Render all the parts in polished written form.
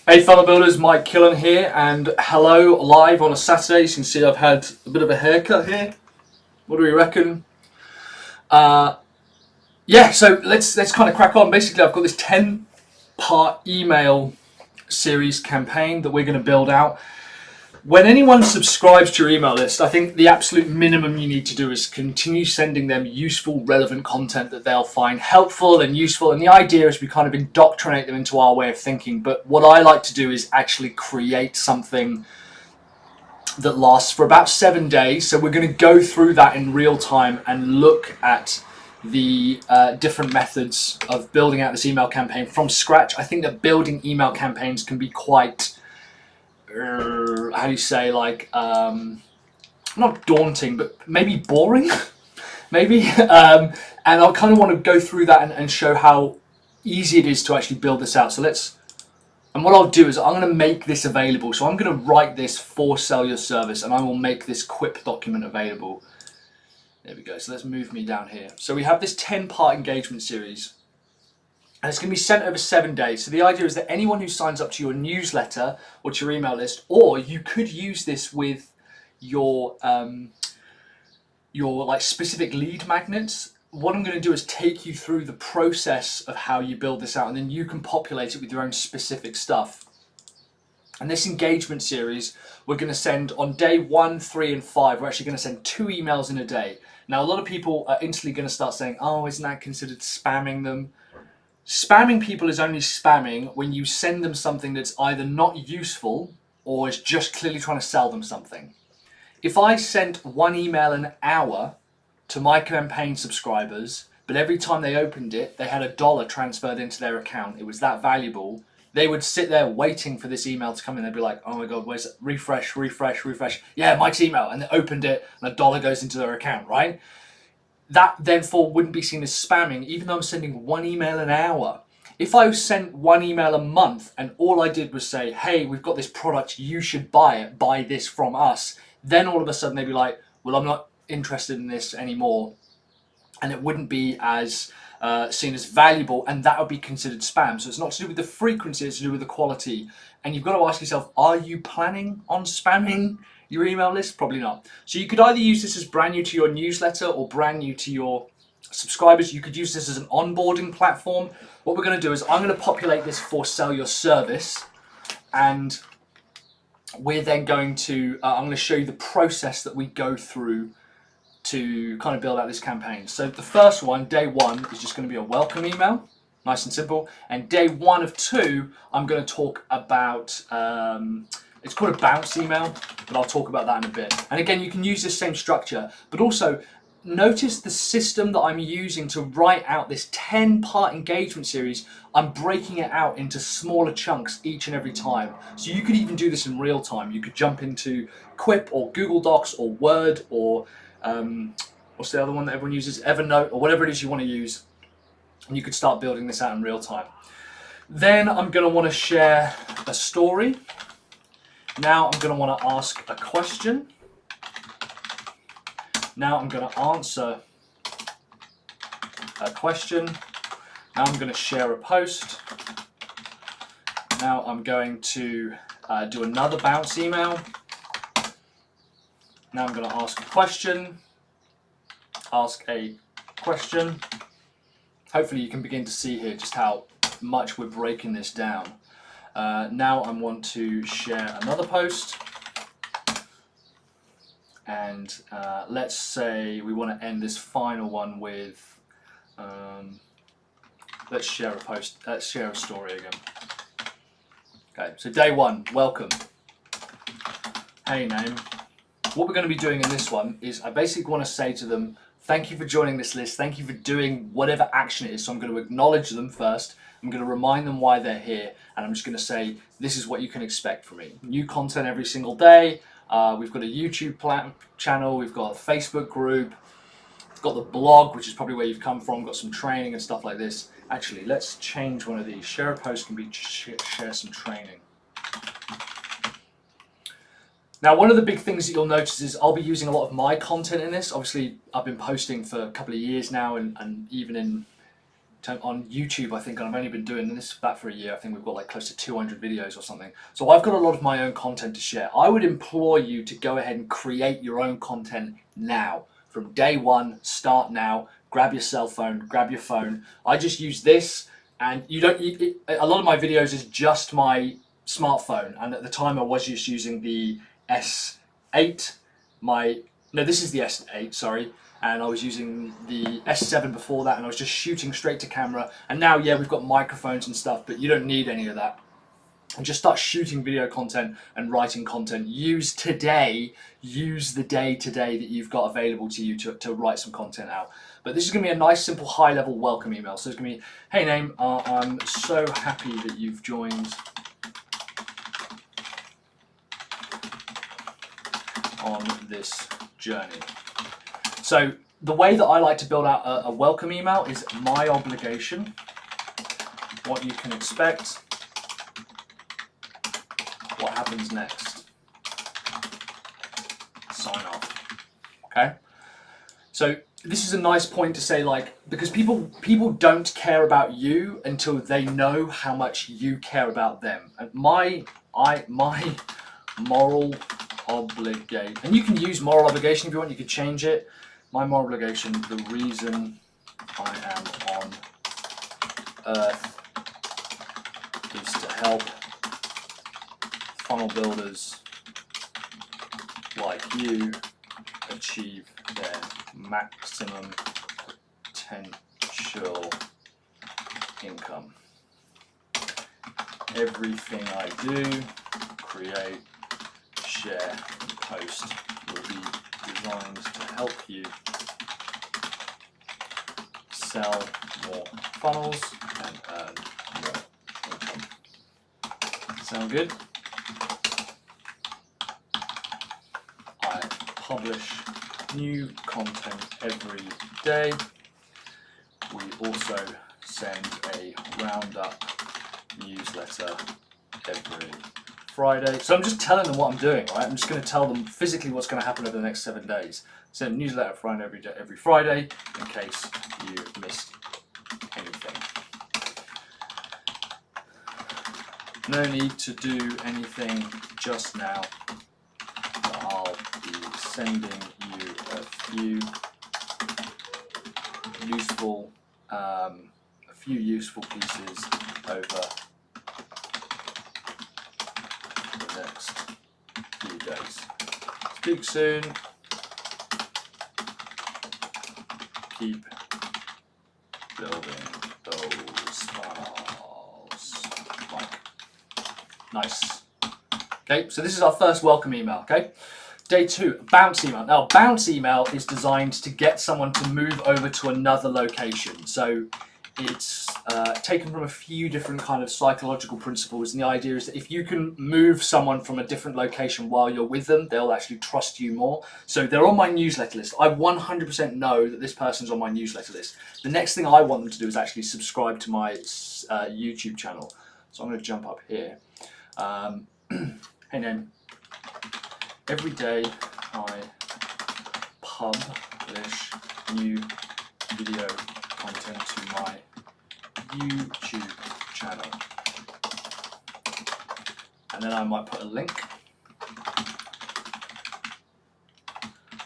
Hey fellow builders, Mike Killen here, and hello live on a Saturday. You can see I've had a bit of a haircut here. What do we reckon? Uh, yeah, so let's kind of crack on. Basically, I've got this 10-part email series campaign that we're going to build out. When anyone subscribes to your email list, I think the absolute minimum you need to do is continue sending them useful, relevant content that they'll find helpful and useful. And the idea is we kind of indoctrinate them into our way of thinking. But what I like to do is actually create something that lasts for about 7 days. So we're going to go through that in real time and look at the different methods of building out this email campaign from scratch. I think that building email campaigns can be quite how do you say, like, not daunting, but maybe boring, maybe. And I kind of want to go through that and show how easy it is to actually build this out. And what I'll do is I'm going to make this available. So I'm going to write this for Sell Your Service, and I will make this Quip document available. There we go. So let's move me down here. So we have this 10-part engagement series. And it's going to be sent over 7 days. So the idea is that anyone who signs up to your newsletter or to your email list, or you could use this with your like specific lead magnets. What I'm going to do is take you through the process of how you build this out, and then you can populate it with your own specific stuff. And this engagement series, we're going to send on day 1, 3, and 5. We're actually going to send 2 emails in a day. Now, a lot of people are instantly going to start saying, "Oh, isn't that considered spamming them?" Spamming people is only spamming when you send them something that's either not useful or is just clearly trying to sell them something. If I sent 1 email an hour to my campaign subscribers, but every time they opened it, they had $1 transferred into their account, it was that valuable, they would sit there waiting for this email to come in. They'd be like, "Oh my God, where's it? Refresh, refresh, refresh. Yeah, Mike's email." And they opened it and $1 goes into their account, right? That therefore wouldn't be seen as spamming, even though I'm sending 1 email an hour. If I sent 1 email a month and all I did was say, "Hey, we've got this product, you should buy it, buy this from us," then all of a sudden they'd be like, "Well, I'm not interested in this anymore." And it wouldn't be as seen as valuable, and that would be considered spam. So it's not to do with the frequency, it's to do with the quality. And you've got to ask yourself, are you planning on spamming your email list? Probably not. So you could either use this as brand new to your newsletter or brand new to your subscribers. You could use this as an onboarding platform. What we're going to do is I'm going to populate this for Sell Your Service, and we're then going to I'm going to show you the process that we go through to kind of build out this campaign. So the first one, day 1, is just going to be a welcome email, nice and simple. And day 1 of 2, I'm going to talk about, it's called a bounce email, but I'll talk about that in a bit. And again, you can use this same structure, but also notice the system that I'm using to write out this 10-part engagement series. I'm breaking it out into smaller chunks each and every time. So you could even do this in real time. You could jump into Quip or Google Docs or Word or what's the other one that everyone uses? Evernote, or whatever it is you want to use. And you could start building this out in real time. Then I'm going to want to share a story. Now I'm going to want to ask a question. Now I'm going to answer a question. Now I'm going to share a post. Now I'm going to do another bounce email. Now I'm going to ask a question. Ask a question. Hopefully you can begin to see here just how much we're breaking this down. Now I want to share another post. And let's say we want to end this final one with, let's share a post, let's share a story again. Okay, so day 1, welcome. Hey name. What we're going to be doing in this one is I basically want to say to them, thank you for joining this list, thank you for doing whatever action it is. So I'm going to acknowledge them first, I'm going to remind them why they're here, and I'm just going to say, this is what you can expect from me. New content every single day. We've got a YouTube channel, we've got a Facebook group, we've got the blog, which is probably where you've come from, got some training and stuff like this. Actually, let's change one of these. Share a post can be share some training. Now, one of the big things that you'll notice is I'll be using a lot of my content in this. Obviously, I've been posting for a couple of years now, and even in on YouTube, I think, and I've only been doing that for a year. I think we've got like close to 200 videos or something. So I've got a lot of my own content to share. I would implore you to go ahead and create your own content now. From day one, start now. Grab your cell phone, grab your phone. I just use this, and a lot of my videos is just my smartphone, and at the time I was just using the S8. This is the S8, sorry. And I was using the S7 before that, and I was just shooting straight to camera. And now, yeah, we've got microphones and stuff, but you don't need any of that. And just start shooting video content and writing content. Use the day today that you've got available to you to write some content out. But this is going to be a nice, simple, high-level welcome email. So it's going to be, hey, Naeem, I'm so happy that you've joined on this journey. So the way that I like to build out a welcome email is my obligation, what you can expect, what happens next, sign off. Okay? So this is a nice point to say, like, because people don't care about you until they know how much you care about them. And my moral obligation, and you can use moral obligation if you want, you could change it. My moral obligation, the reason I am on Earth is to help funnel builders like you achieve their maximum potential income. Everything I do, create, share, and post will be designed to help you sell more funnels and earn more income. Sound good? I publish new content every day. We also send a roundup newsletter every Friday. So I'm just telling them what I'm doing, right? I'm just going to tell them physically what's going to happen over the next 7 days. Send a newsletter Friday every Friday in case you missed anything. No need to do anything just now. I'll be sending you a few useful pieces over the next few days. Speak soon. Keep building those funnels. Right. Nice. Okay, so this is our first welcome email, okay? Day 2, bounce email. Now, bounce email is designed to get someone to move over to another location. So it's taken from a few different kind of psychological principles, and the idea is that if you can move someone from a different location while you're with them, they'll actually trust you more. So they're on my newsletter list. I 100% know that this person's on my newsletter list. The next thing I want them to do is actually subscribe to my YouTube channel. So I'm going to jump up here. Hey, Naeem. Every day I publish new video content to my YouTube channel, and then I might put a link.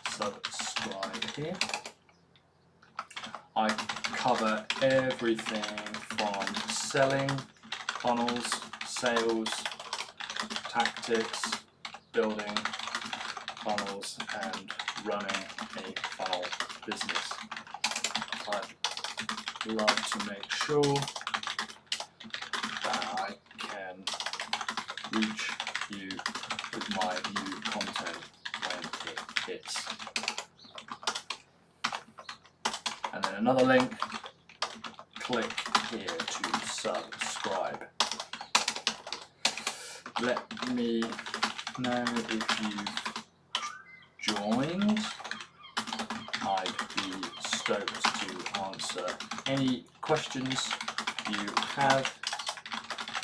Subscribe here. I cover everything from selling, funnels, sales, tactics, building funnels, and running a funnel business. I'd love to make sure that I can reach you with my new content when it hits. And then another link, click here to subscribe. Let me know if you've joined. I'd be stoked to answer any questions you have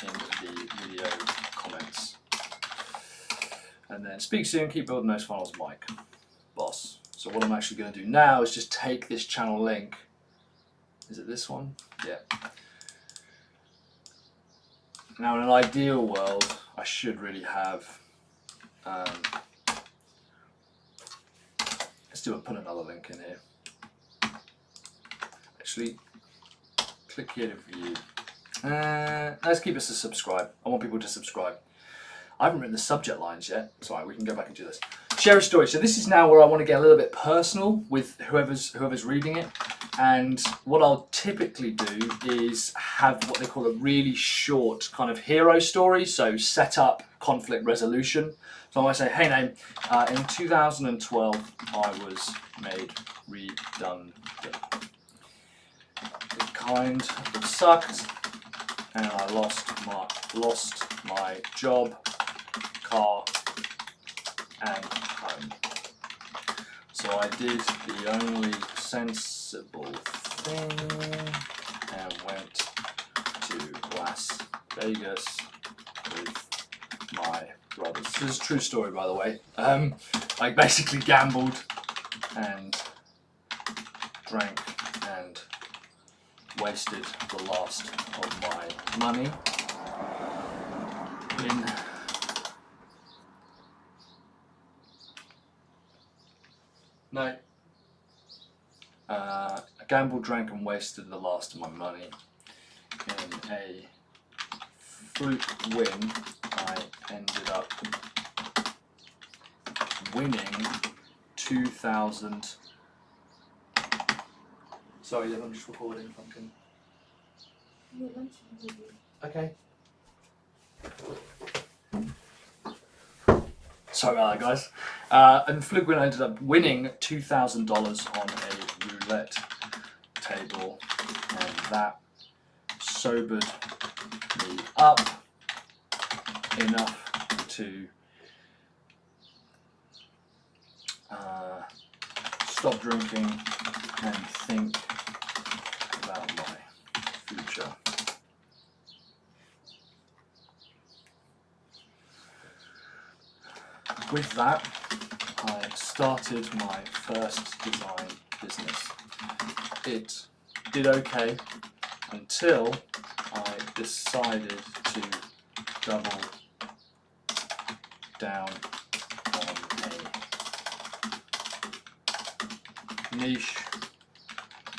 in the video comments. And then speak soon, keep building those funnels, Mike. Boss. So what I'm actually going to do now is just take this channel link. Is it this one? Yeah. Now, in an ideal world, I should really have. Put another link in here. Actually, click here to view. Let's keep us to subscribe. I want people to subscribe. I haven't written the subject lines yet. It's alright, we can go back and do this. Share a story. So this is now where I want to get a little bit personal with whoever's reading it. And what I'll typically do is have what they call a really short kind of hero story. So setup, conflict resolution. So I might say, hey name, in 2012 I was made redundant. It kind of sucked, and I lost my job, car, and home. So I did the only sensible thing and went to Las Vegas with my brothers. This is a true story, by the way. I basically gambled and drank and wasted the last of my money in I gambled, drank and wasted the last of my money in a fluke win. I ended up winning 2,000. Sorry, I'm just recording. Pumpkin. Okay. Sorry about that, guys. And fluke win, I ended up winning $2,000 on a roulette table, and that sobered me up enough to stop drinking and think about my future. With that, I started my first design business. It did okay until I decided to double down on a niche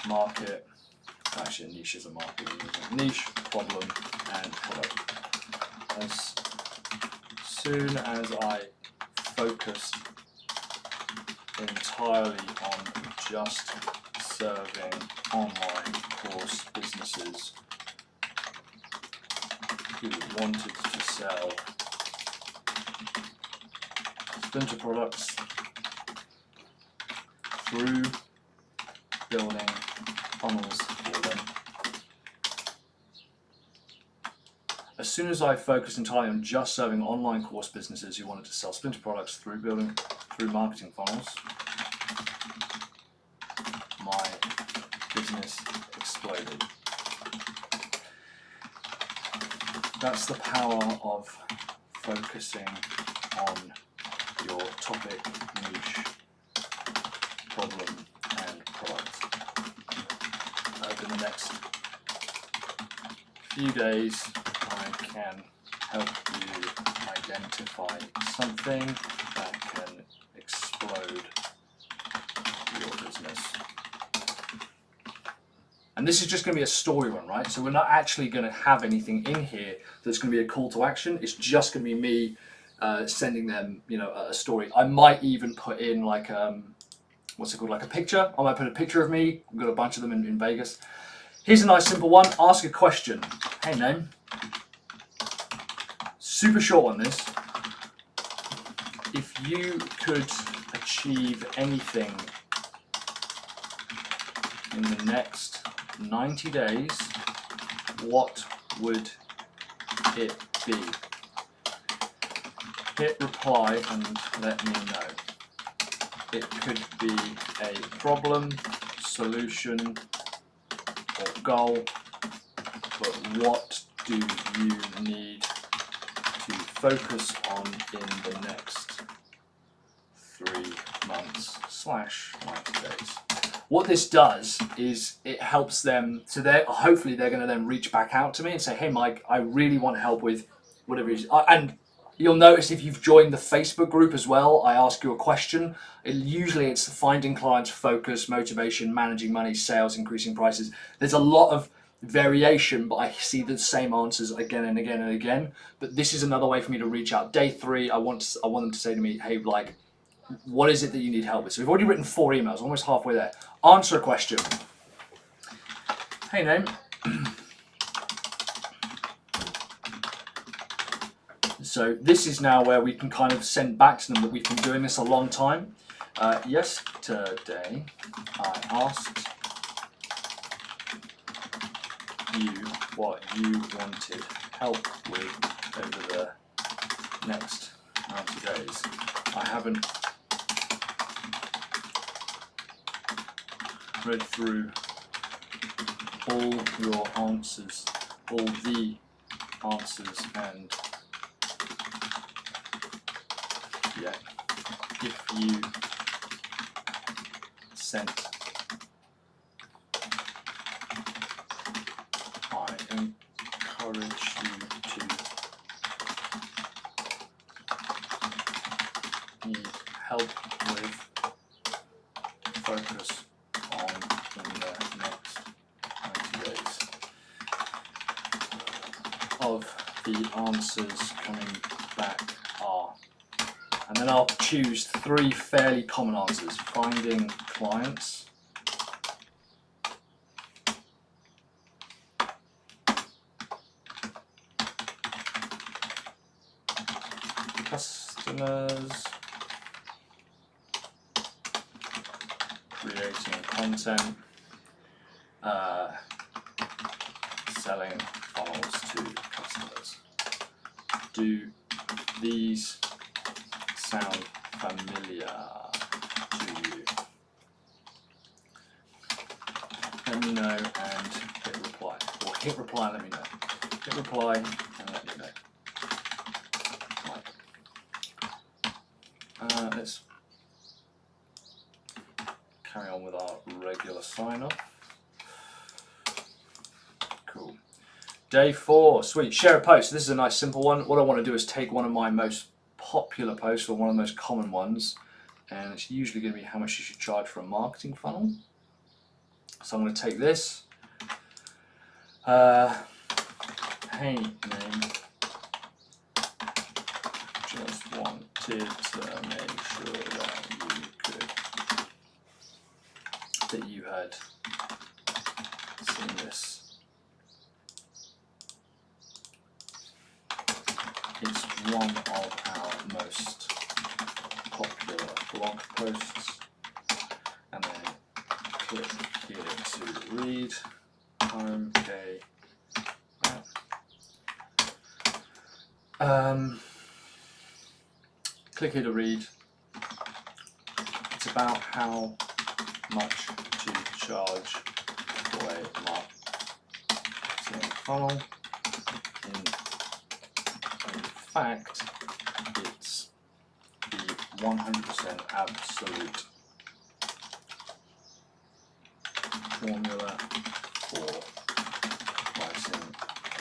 market. Actually, a niche is a market. Niche problem and product. As soon as I focused entirely on just serving online course businesses who wanted to sell splinter products through building funnels for them. As soon as I focused entirely on just serving online course businesses who wanted to sell splinter products through marketing funnels, my business exploded. That's the power of focusing on your topic, niche, problem, and product. Over the next few days, I can help you identify something that can explode your business. And this is just going to be a story one, right? So we're not actually going to have anything in here that's going to be a call to action. It's just going to be me sending them, a story. I might even put in like what's it called, like a picture. I might put a picture of me. I've got a bunch of them in Vegas. Here's a nice simple one. Ask a question. Hey, name. Super short on this. If you could achieve anything in the next 90 days, what would it be? Hit reply and let me know. It could be a problem, solution, or goal, but what do you need to focus on in the next 3 months / 90 days? what this does is it helps them. So hopefully they're going to then reach back out to me and say, "Hey, Mike, I really want help with whatever it is." And you'll notice if you've joined the Facebook group as well, I ask you a question. Usually it's finding clients, focus, motivation, managing money, sales, increasing prices. There's a lot of variation, but I see the same answers again and again and again. But this is another way for me to reach out. Day 3, I want them to say to me, "Hey, like, what is it that you need help with?" So we've already written 4 emails, almost halfway there. Answer a question. Hey, name. So this is now where we can kind of send back to them that we've been doing this a long time. Yesterday, I asked you what you wanted help with over the next 90 days. I haven't read through all your answers, all the answers, and yeah, if you sent, I encourage you to need help with focus on in the next 90 days. Of the answers coming back are, and then I'll choose 3 fairly common answers. Finding clients, customers, creating content, selling funnels to customers. Do these sound familiar to you? Let me know and hit reply. Or hit reply and let me know. Hit reply and let me know. Right. Let's carry on with our regular sign off. Cool. Day 4, sweet. Share a post. This is a nice simple one. What I want to do is take one of my most popular posts, or one of the most common ones, and it's usually going to be how much you should charge for a marketing funnel. So I'm going to take this. Hey, name. Just wanted to make sure that you had seen this. It's one of our most popular blog posts, and then click here to read. Okay. Click here to read. It's about how much to charge for a marketing funnel. In fact, it's the 100% absolute formula for pricing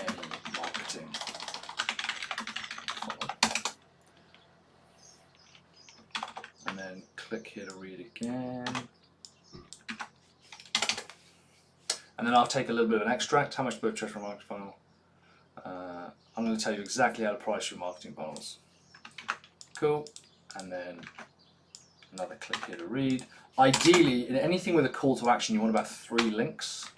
any marketing funnel. And then click here to read again. And then I'll take a little bit of an extract. How much to charge for a marketing funnel? I'm going to tell you exactly how to price your marketing funnels. Cool. And then another click here to read. Ideally, in anything with a call to action, you want about 3 links.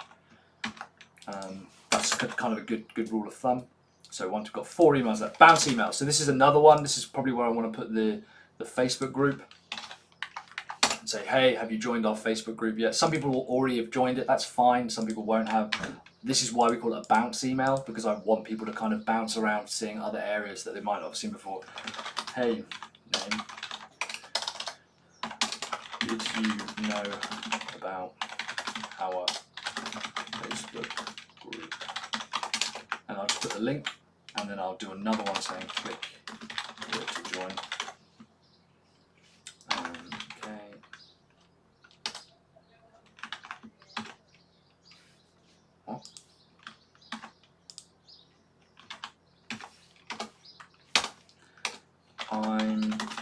That's kind of a good rule of thumb. So once we've got 4 emails, that bounce email. So this is another one. This is probably where I want to put the Facebook group. And say, hey, have you joined our Facebook group yet? Some people will already have joined it. That's fine. Some people won't have. This is why we call it a bounce email, because I want people to kind of bounce around seeing other areas that they might not have seen before. Hey, name. Did you know about our Facebook group? And I'll just put the link, and then I'll do another one saying click here to join. Okay.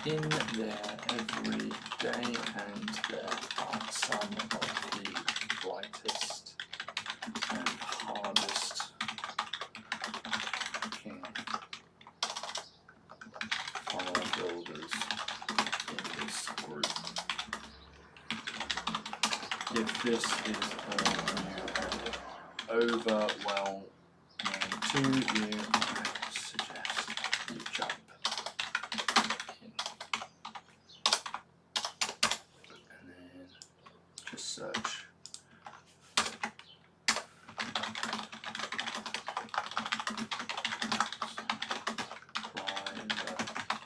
in there every day, and there are some of the brightest and hardest working funnel builders in this group. If this is overwhelming to you, I suggest you jump in. And then just search.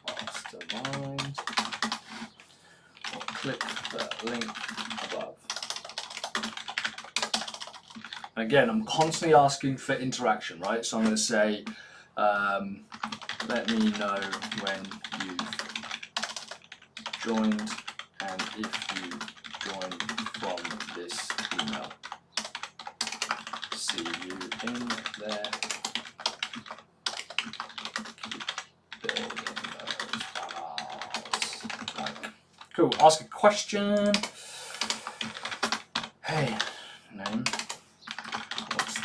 Mastermind. Or click the link above. And again, I'm constantly asking for interaction, right? So I'm going to say, let me know when you've joined and if you joined from this email. See you in there. Keep building those funnels. Right. Cool. Ask a question. Hey, name.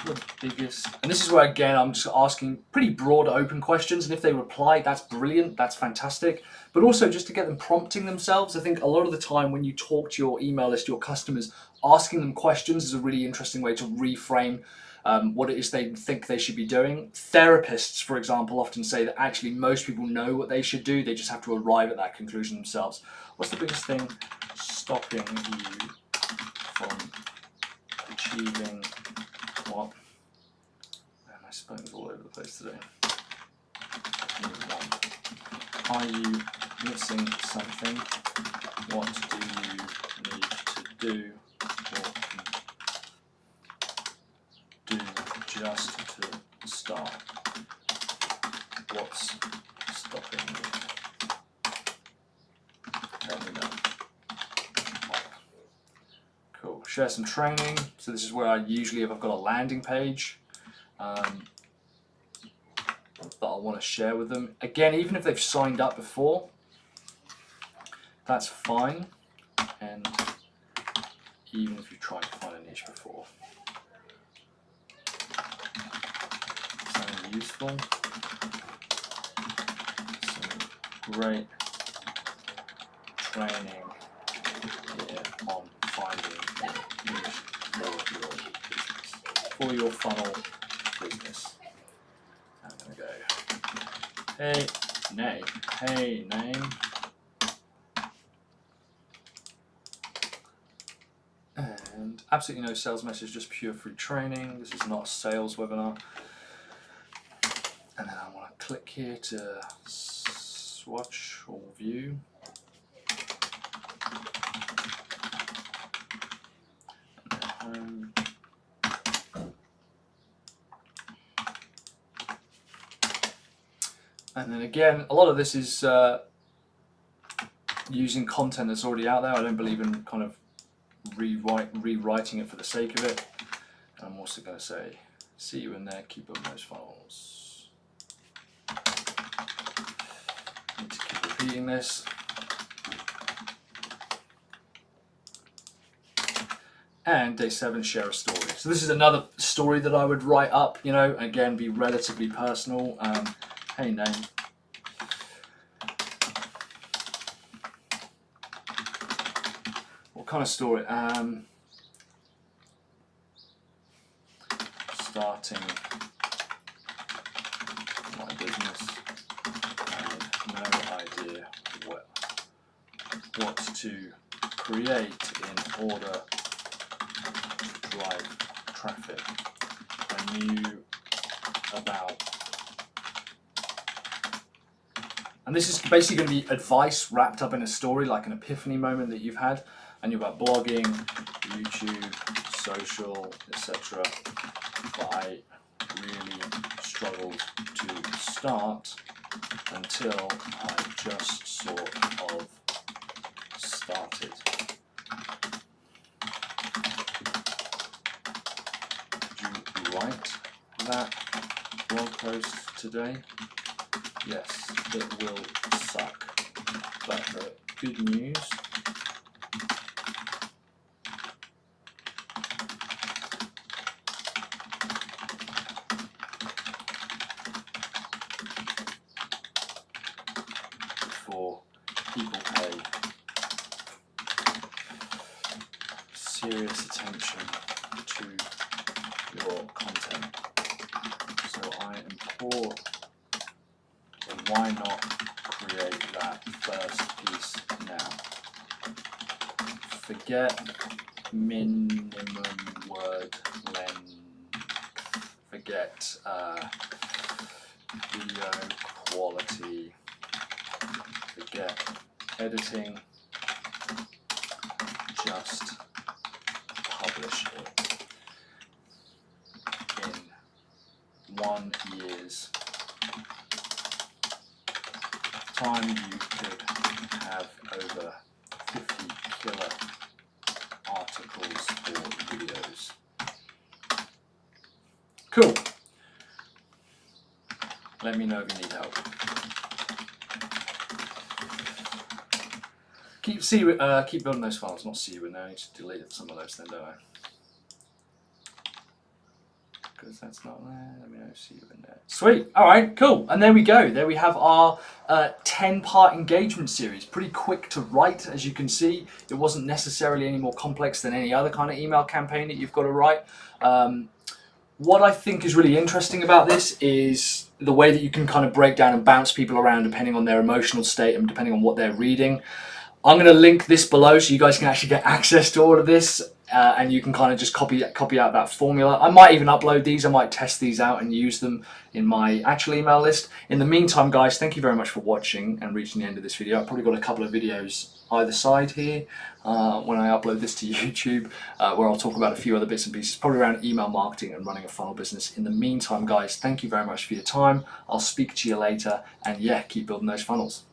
The biggest, and this is where again I'm just asking pretty broad open questions, and if they reply, that's brilliant, that's fantastic, but also just to get them prompting themselves. I think a lot of the time when you talk to your email list, your customers, asking them questions is a really interesting way to reframe what it is they think they should be doing. Therapists, for example, often say that actually most people know what they should do, they just have to arrive at that conclusion themselves. What's the biggest thing stopping you from achieving what? My spelling's all over the place today. Are you missing something? What do you need to do or do just to start? What's stopping you? Let me know. Cool. Share some training. So this is where I usually, if I've got a landing page that I want to share with them. Again, even if they've signed up before, that's fine. And even if you tried to find a niche before. Something useful. Some great training here on finding a niche for your funnel business. I'm going to go, hey name, and absolutely no sales message, just pure free training. This is not a sales webinar. And then I want to click here to swatch or view. And then again, a lot of this is using content that's already out there. I don't believe in kind of rewriting it for the sake of it. And I'm also going to say, see you in there, keep up those funnels. Need to keep repeating this. And day 7, share a story. So this is another story that I would write up, you know, again, be relatively personal. Hey name. What kind of story? Starting my business and no idea what to create in order to drive traffic. I knew about. And this is basically going to be advice wrapped up in a story, like an epiphany moment that you've had. I knew about blogging, YouTube, social, etc. But I really struggled to start until I just sort of started. Did you write that blog post today? Yes, it will suck. but the good news for people pay serious attention to your content. So I implore, then why not create that first piece now? Forget minimum word length, forget video quality, forget editing, just publish it. In 1 year's time you could have over 50 killer articles or videos. Cool. Let me know if you need help. Keep building those files, not Seawin now. I need to delete some of those then, don't I? Because that's not there. Let me know Seawin there. Sweet. All right, cool. And there we go. There we have our 10-part engagement series. Pretty quick to write, as you can see. It wasn't necessarily any more complex than any other kind of email campaign that you've got to write. What I think is really interesting about this is the way that you can kind of break down and bounce people around depending on their emotional state and depending on what they're reading. I'm going to link this below so you guys can actually get access to all of this and you can kind of just copy out that formula. I might even upload these, I might test these out and use them in my actual email list. In the meantime, guys, thank you very much for watching and reaching the end of this video. I've probably got a couple of videos either side here when I upload this to YouTube where I'll talk about a few other bits and pieces, probably around email marketing and running a funnel business. In the meantime, guys, thank you very much for your time. I'll speak to you later and yeah, keep building those funnels.